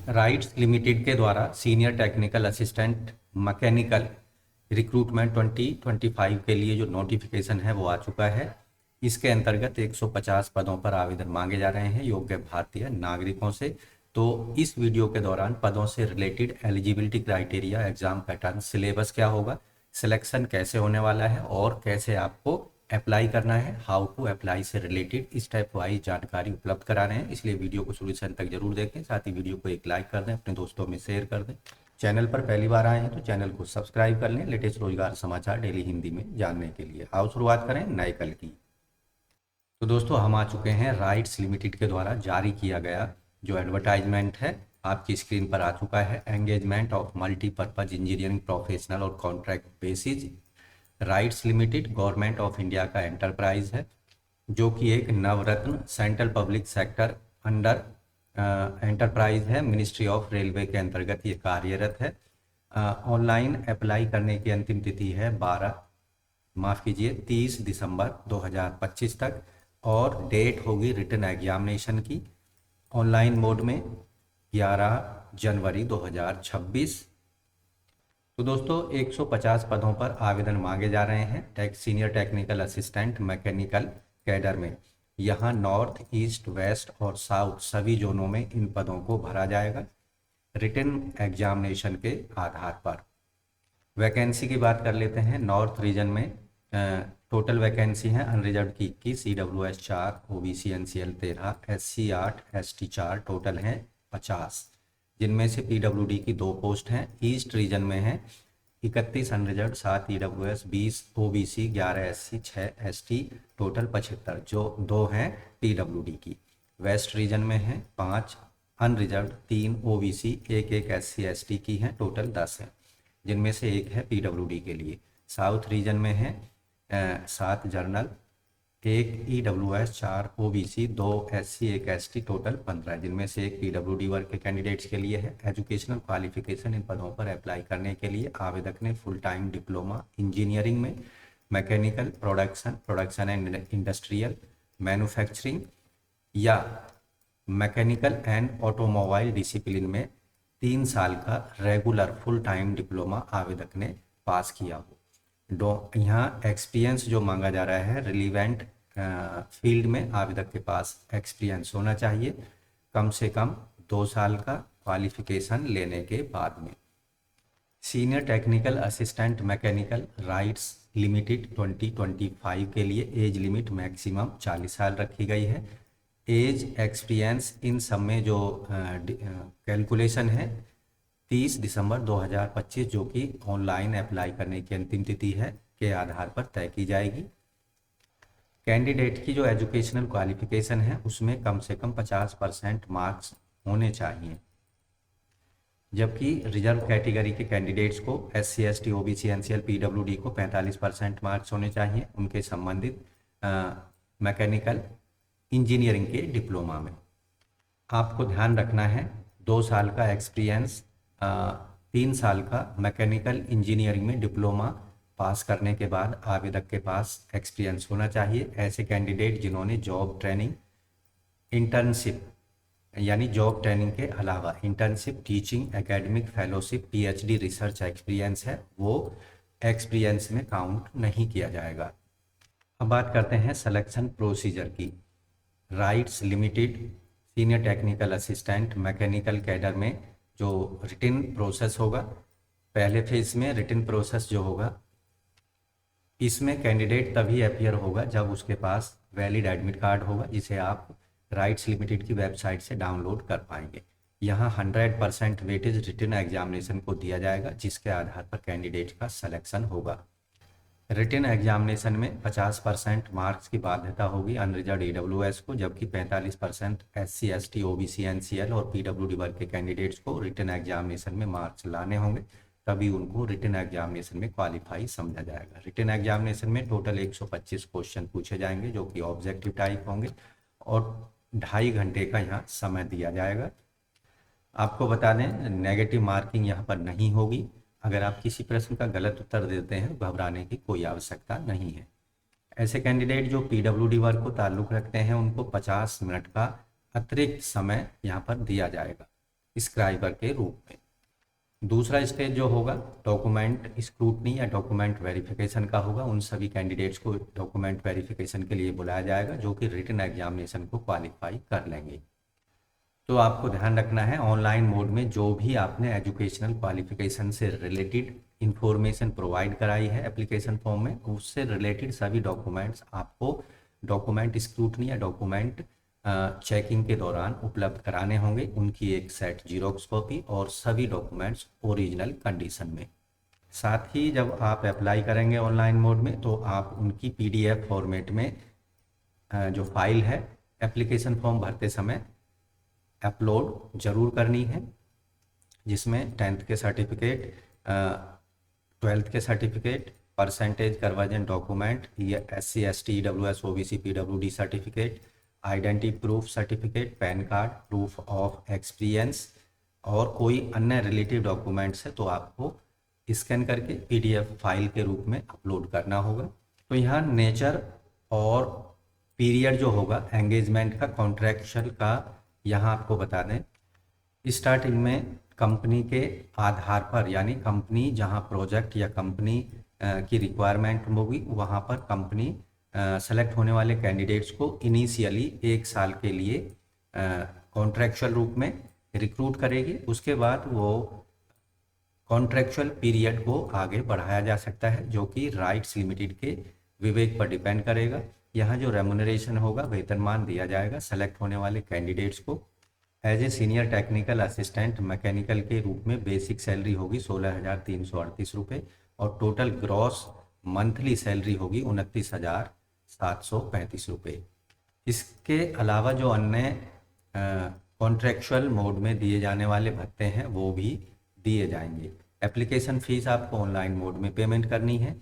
Rights limited के द्वारा senior technical assistant mechanical recruitment 2025 के लिए जो नोटिफिकेशन है वो आ चुका है। इसके अंतर्गत 150 पदों पर आवेदन मांगे जा रहे हैं योग्य भारतीय नागरिकों से। तो इस वीडियो के दौरान पदों से related eligibility criteria, exam pattern, syllabus क्या होगा, सिलेक्शन कैसे होने वाला है और कैसे आपको अप्लाई करना है, हाउ टू अप्लाई से रिलेटेड स्टेप वाइज जानकारी उपलब्ध करा रहे हैं। इसलिए वीडियो को शुरू से अंत तक जरूर देखें। साथ ही वीडियो को एक लाइक कर दें, अपने दोस्तों में शेयर कर दें। चैनल पर पहली बार आए हैं तो चैनल को सब्सक्राइब कर लें लेटेस्ट रोजगार समाचार डेली हिंदी में जानने के लिए। आओ शुरुआत करें नए कल की। तो दोस्तों हम आ चुके हैं राइट्स लिमिटेड के द्वारा जारी किया गया जो एडवर्टाइजमेंट है आपकी स्क्रीन पर आ चुका है। Engagement of multipurpose engineering professional और contract basis. RITES limited government of India का एंटरप्राइज है जो कि एक Navratna central public sector under enterprise है। मिनिस्ट्री ऑफ रेलवे के अंतर्गत ये कार्यरत है। ऑनलाइन अप्लाई करने की अंतिम तिथि है 30 दिसंबर 2025 तक और डेट होगी रिटन एग्जामिनेशन की ऑनलाइन मोड में 11 जनवरी 2026। तो दोस्तों 150 पदों पर आवेदन मांगे जा रहे हैं senior technical assistant mechanical cadre में। यहाँ नॉर्थ, ईस्ट, वेस्ट और साउथ सभी जोनों में इन पदों को भरा जाएगा रिटन एग्जामिनेशन के आधार पर। वैकेंसी की बात कर लेते हैं। नॉर्थ रीजन में टोटल वैकेंसी है अनरिजर्व की 21, EWS 4, OBC NCL 13, SC 8, ST 4, total हैं 50, जिनमें से PWD की 2 पोस्ट हैं। ईस्ट रीजन में है 31 unreserved, 7 EWS, 20 OBC, 11 SC, 6 ST, total 75, जो 2 हैं PWD की। वेस्ट रीजन में है 5 अनरिजर्व, 3 OBC, 1 SC ST की हैं, टोटल 10 हैं, जिनमें से 1 है PWD के लिए। साउथ रीजन में है 7 journal, 1 EWS, 4 OBC, 2 SC, 1 ST, total 15, जिनमें से 1 PWD वर्ग के कैंडिडेट्स के लिए है। एजुकेशनल क्वालिफिकेशन इन पदों पर अप्लाई करने के लिए आवेदक ने फुल टाइम डिप्लोमा इंजीनियरिंग में mechanical, production and industrial, manufacturing या मैकेनिकल एंड ऑटोमोबाइल डिसिप्लिन में 3 साल का रेगुलर फुल टाइम डिप्लोमा आवेदक ने पास किया हो। यहाँ एक्सपीरियंस जो मांगा जा रहा है रिलीवेंट फील्ड में आवेदक के पास एक्सपीरियंस होना चाहिए, कम से कम 2 साल का क्वालिफिकेशन लेने के बाद में। Senior technical assistant mechanical rights limited 2025 के लिए एज लिमिट मैक्सिमम 40 साल रखी गई है। एज एक्सपीरियंस इन सब में जो कैलकुलेशन है 30 दिसंबर 2025 जो कि ऑनलाइन अप्लाई करने की अंतिम तिथि है के आधार पर तय की जाएगी। कैंडिडेट की जो एजुकेशनल क्वालिफिकेशन है उसमें कम से कम 50% मार्क्स होने चाहिए, जबकि रिजर्व कैटेगरी के कैंडिडेट्स को SC ST OBC NCL PWD को 45% मार्क्स होने चाहिए उनके संबंधित मैकेनिकल इंजीनियरिंग के डिप्लोमा में। आपको ध्यान रखना है 2 साल का एक्सपीरियंस, 3 साल का मैकेनिकल इंजीनियरिंग में डिप्लोमा पास करने के बाद आवेदक के पास एक्सपीरियंस होना चाहिए। ऐसे कैंडिडेट जिन्होंने जॉब ट्रेनिंग, इंटर्नशिप यानी जॉब ट्रेनिंग के अलावा internship, teaching, academic fellowship, PhD research experience है वो एक्सपीरियंस में काउंट नहीं किया जाएगा। अब बात करते हैं सिलेक्शन प्रोसीजर की। Rights limited senior technical assistant mechanical cadre में जो रिटन प्रोसेस होगा, पहले फेज में रिटन प्रोसेस जो होगा इसमें कैंडिडेट तभी अपीयर होगा जब उसके पास वैलिड एडमिट कार्ड होगा, जिसे आप राइट्स लिमिटेड की वेबसाइट से डाउनलोड कर पाएंगे। यहाँ 100% वेटेज रिटन एग्जामिनेशन को दिया जाएगा जिसके आधार पर कैंडिडेट का सिलेक्शन होगा। रिटन एग्जामिनेशन में 50% मार्क्स की बाध्यता होगी अनरिजर्व EWS को, जबकि 45% SC ST OBC NCL और PWD वर्ग के कैंडिडेट्स को रिटन एग्जामिनेशन में मार्क्स लाने होंगे, तभी उनको रिटन एग्जामिनेशन में क्वालिफाई समझा जाएगा। रिटन एग्जामिनेशन में टोटल 125 क्वेश्चन पूछे जाएंगे जो कि ऑब्जेक्टिव टाइप होंगे और 2.5 घंटे का यहाँ समय दिया जाएगा। आपको बता दें नेगेटिव मार्किंग यहाँ पर नहीं होगी। अगर आप किसी प्रश्न का गलत उत्तर देते हैं तो घबराने की कोई आवश्यकता नहीं है। ऐसे कैंडिडेट जो PWD वर्ग को ताल्लुक़ रखते हैं उनको 50 मिनट का अतिरिक्त समय यहाँ पर दिया जाएगा। स्क्राइबर के रूप में। दूसरा स्टेज जो होगा डॉक्यूमेंट स्क्रूटनी या डॉक्यूमेंट वेरिफिकेशन का होगा। उन सभी कैंडिडेट्स को डॉक्यूमेंट वेरिफिकेशन के लिए बुलाया जाएगा जो कि रिटन एग्जामिनेशन को क्वालिफाई कर लेंगे। तो आपको ध्यान रखना है, ऑनलाइन मोड में जो भी आपने एजुकेशनल क्वालिफिकेशन से रिलेटेड इंफॉर्मेशन प्रोवाइड कराई है एप्लीकेशन फॉर्म में, उससे रिलेटेड सभी डॉक्यूमेंट्स आपको डॉक्यूमेंट स्क्रूटनी या डॉक्यूमेंट चेकिंग के दौरान उपलब्ध कराने होंगे। उनकी एक सेट जीरोक्स कॉपी और सभी डॉक्यूमेंट्स ओरिजिनल कंडीशन में। साथ ही जब आप अप्लाई करेंगे ऑनलाइन मोड में तो आप उनकी PDF फॉर्मेट में जो फाइल है एप्लीकेशन फॉर्म भरते समय अपलोड जरूर करनी है, जिसमें 10th के सर्टिफिकेट, 12th के सर्टिफिकेट, परसेंटेज कन्वर्जन डॉक्यूमेंट, ये SC ST EWS OBC PWD certificate, identity proof certificate, pan card, proof of experience और कोई अन्य रिलेटिव डॉक्यूमेंट्स है तो आपको स्कैन करके PDF फाइल के रूप में अपलोड करना होगा। तो यहाँ नेचर और पीरियड जो होगा एंगेजमेंट का, कॉन्ट्रैक्चुअल का, यहाँ आपको बता दें स्टार्टिंग में कंपनी के आधार पर, यानी कंपनी जहाँ प्रोजेक्ट या कंपनी की रिक्वायरमेंट होगी वहाँ पर कंपनी सेलेक्ट होने वाले कैंडिडेट्स को इनिशियली 1 साल के लिए कॉन्ट्रैक्चुअल रूप में रिक्रूट करेगी। उसके बाद वो कॉन्ट्रैक्चुअल पीरियड को आगे बढ़ाया जा सकता है जो कि राइट्स लिमिटेड के विवेक पर डिपेंड करेगा। यहाँ जो रेम्यूनरेशन होगा, वेतनमान दिया जाएगा सेलेक्ट होने वाले कैंडिडेट्स को। As a senior technical assistant mechanical के रूप में बेसिक सैलरी होगी 16,338 रुपये और टोटल ग्रॉस मंथली सैलरी होगी 29,735 रुपये। इसके अलावा जो अन्य कॉन्ट्रैक्चुअल मोड में दिए जाने वाले भत्ते हैं वो भी दिए जाएंगे। एप्लीकेशन फ़ीस आपको ऑनलाइन मोड में पेमेंट करनी है।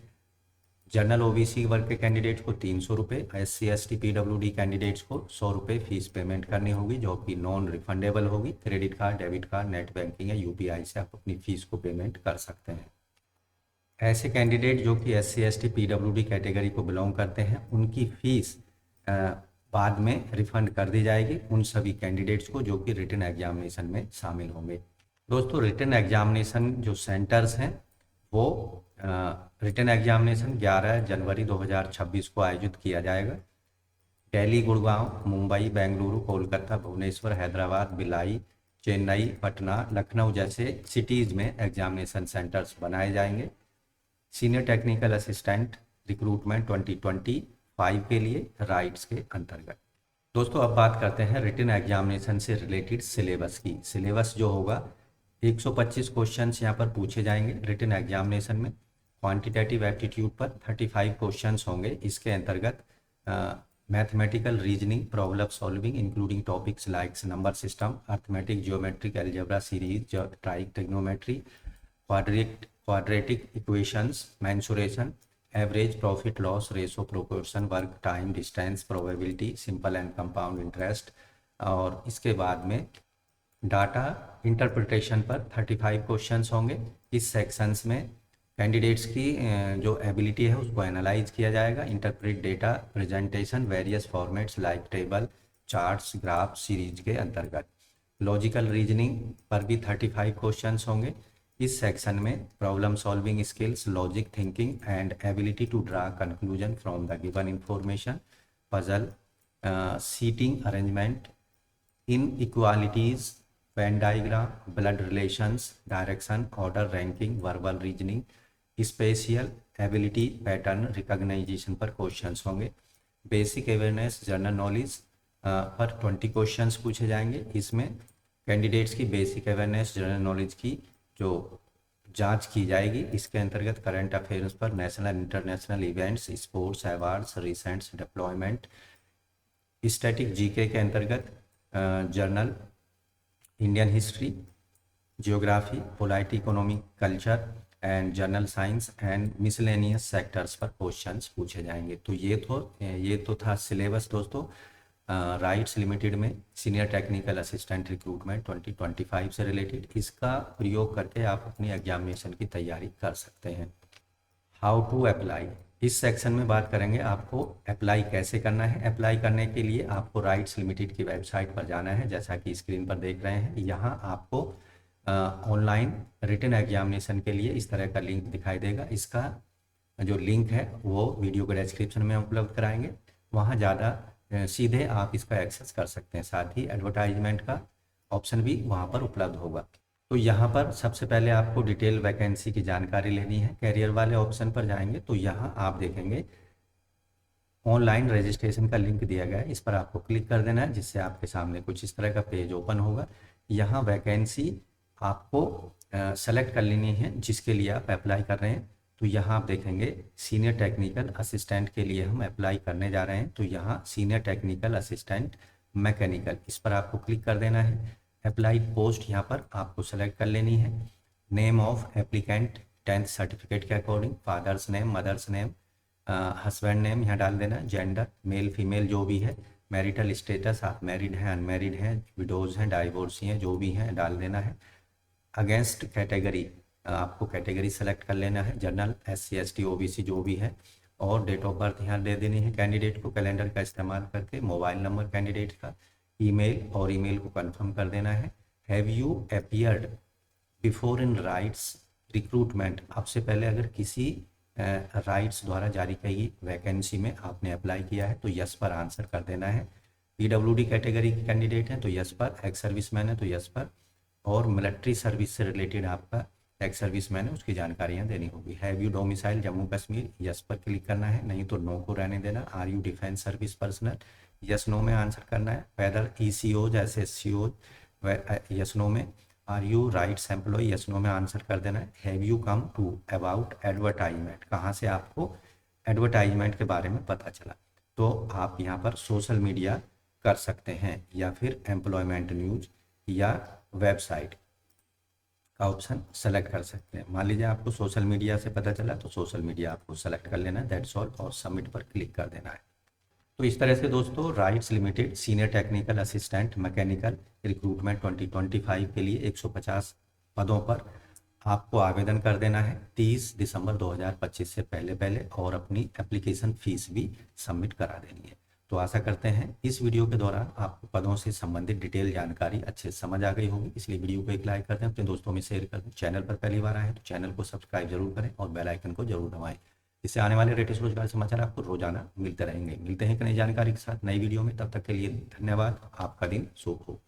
जनरल OBC वर्ग के कैंडिडेट्स को 300 रुपये, SC ST PWD कैंडिडेट्स को 100 रुपये फीस पेमेंट करनी होगी जो कि नॉन रिफंडेबल होगी। Credit card, debit card, net banking या UPI से आप अपनी फ़ीस को पेमेंट कर सकते हैं। ऐसे कैंडिडेट जो कि SC ST PWD कैटेगरी को बिलोंग करते हैं उनकी फ़ीस बाद में रिफ़ंड कर दी जाएगी उन सभी कैंडिडेट्स को जो कि रिटन एग्जामिनेशन में शामिल होंगे। दोस्तों, रिटन एग्जामिनेशन जो सेंटर्स हैं वो रिटन एग्जामिनेशन 11 जनवरी 2026 को आयोजित किया जाएगा। दिल्ली, गुड़गांव, मुंबई, बेंगलुरु, कोलकाता, भुवनेश्वर, हैदराबाद, भिलाई, चेन्नई, पटना, लखनऊ जैसे सिटीज़ में एग्जामिनेशन सेंटर्स बनाए जाएंगे। सीनियर टेक्निकल असिस्टेंट रिक्रूटमेंट 2025 के लिए राइट्स के अंतर्गत। दोस्तों, अब बात करते हैं रिटन एग्जामिनेशन से रिलेटेड सिलेबस की। सिलेबस जो होगा 125 क्वेश्चंस यहाँ पर पूछे जाएंगे रिटन एग्जामिनेशन में। क्वांटिटेटिव एप्टीट्यूड पर 35 क्वेश्चंस होंगे। इसके अंतर्गत mathematical reasoning, problem solving including topics like number system, arithmetic, geometric, algebra, series, trigonometry, quadratic equations, mensuration, average, profit loss ratio, proportion, work, time, distance, probability, simple and compound interest. और इसके बाद में data interpretation पर 35 questions होंगे। इस sections में candidates की जो एबिलिटी है उसको एनालाइज किया जाएगा। Interpret data, presentation, various formats like table, charts, graph, series के अंतर्गत। लॉजिकल रीजनिंग पर भी 35 क्वेश्चंस होंगे। इस सेक्शन में problem solving skills, logic thinking and ability to draw conclusion from the given information, puzzle, seating arrangement, inequalities, Venn diagram, blood relations, direction, order, ranking, verbal reasoning, spatial ability, pattern recognition पर questions होंगे। Basic awareness, general knowledge पर 20 questions पूछे जाएंगे। इसमें candidates की basic awareness, general knowledge की जो जांच की जाएगी। इसके अंतर्गत करंट अफेयर्स पर, national international events, sports, awards, recent deployment, static GK के अंतर्गत journal, Indian history, geography, polite, economic, culture and general science and miscellaneous sectors पर क्वेश्चंस पूछे जाएंगे। तो ये तो था सिलेबस दोस्तों राइट्स लिमिटेड में सीनियर टेक्निकल असिस्टेंट रिक्रूटमेंट 2025 से रिलेटेड। इसका प्रयोग करके आप अपनी एग्जामिनेशन की तैयारी कर सकते हैं। हाउ टू अप्लाई, इस सेक्शन में बात करेंगे आपको अप्लाई कैसे करना है। अप्लाई करने के लिए आपको राइट्स लिमिटेड की वेबसाइट पर जाना है, जैसा कि स्क्रीन पर देख रहे हैं। यहाँ आपको ऑनलाइन रिटन एग्जामिनेशन के लिए इस तरह का लिंक दिखाई देगा। इसका जो लिंक है वो वीडियो के डिस्क्रिप्शन में उपलब्ध कराएंगे, वहाँ ज़्यादा सीधे आप इसका एक्सेस कर सकते हैं। साथ ही एडवर्टाइजमेंट का ऑप्शन भी वहाँ पर उपलब्ध होगा। तो यहाँ पर सबसे पहले आपको डिटेल वैकेंसी की जानकारी लेनी है। कैरियर वाले ऑप्शन पर जाएंगे तो यहाँ आप देखेंगे ऑनलाइन रजिस्ट्रेशन का लिंक दिया गया है, इस पर आपको क्लिक कर देना है, जिससे आपके सामने कुछ इस तरह का पेज ओपन होगा। यहाँ वैकेंसी आपको सेलेक्ट कर लेनी है जिसके लिए आप अप्लाई कर रहे हैं। तो यहाँ आप देखेंगे सीनियर टेक्निकल असिस्टेंट के लिए हम अप्लाई करने जा रहे हैं। तो यहाँ सीनियर टेक्निकल असिस्टेंट मैकेनिकल, इस पर आपको क्लिक कर देना है। अप्लाइड पोस्ट यहाँ पर आपको सेलेक्ट कर लेनी है। Name of applicant 10th certificate के according, father's name, mother's name, husband name यहाँ डाल देना। जेंडर मेल फीमेल जो भी है। मैरिटल स्टेटस, आप मैरिड हैं, अनमैरिड हैं, विडोज हैं, डाइवोर्सी हैं, जो भी हैं डाल देना है। अगेंस्ट कैटेगरी, आपको कैटेगरी सेलेक्ट कर लेना है, जनरल, SC ST OBC जो भी है। और डेट ऑफ बर्थ यहाँ दे देनी है कैंडिडेट को कैलेंडर का इस्तेमाल करके। मोबाइल नंबर कैंडिडेट का, ईमेल, और ईमेल को कंफर्म कर देना है। Have you appeared before in rights recruitment, आपसे पहले अगर किसी राइट्स द्वारा जारी की वैकेंसी में आपने अप्लाई किया है तो यस पर आंसर कर देना है। PWD कैटेगरी के कैंडिडेट हैं तो यस पर, एक्स सर्विसमैन है तो यस पर, और मिलिट्री सर्विस से रिलेटेड आपका एक्स सर्विसमैन है उसकी जानकारियाँ देनी होगी। Have you domicile Jammu Kashmir, yes पर क्लिक करना है, नहीं तो नो को रहने देना। Are you defence service personnel, yes no में आंसर करना है। Whether ECOs SSCOs, yes no में। Are you rights employee, yes no में आंसर कर देना है। Have you come to about advertisement, कहाँ से आपको एडवर्टाइजमेंट के बारे में पता चला। तो आप यहाँ पर सोशल मीडिया कर सकते हैं या फिर एम्प्लॉयमेंट न्यूज या वेबसाइट का ऑप्शन सेलेक्ट कर सकते हैं। मान लीजिए आपको सोशल मीडिया से पता चला तो सोशल मीडिया आपको सेलेक्ट कर लेना है, दैट्स ऑल, और सबमिट पर क्लिक कर देना है। तो इस तरह से दोस्तों rights limited senior technical assistant mechanical recruitment 2025 के लिए 150 पदों पर आपको आवेदन कर देना है 30 दिसंबर 2025 से पहले और अपनी एप्लीकेशन फीस भी सबमिट करा देनी है। तो आशा करते हैं इस वीडियो के दौरान आपको पदों से संबंधित डिटेल जानकारी अच्छे से समझ आ गई होगी, इसलिए वीडियो को एक लाइक कर दें, अपने दोस्तों में शेयर कर दें। चैनल पर पहली बार आए हैं तो चैनल को सब्सक्राइब जरूर करें और बेल आइकन को जरूर दबाएं। इससे आने वाले लेटेस्ट रोजगार समाचार आपको रोजाना मिलते रहेंगे। मिलते हैं एक नई जानकारी के साथ नई वीडियो में, तब तक के लिए धन्यवाद। आपका दिन शुभ हो।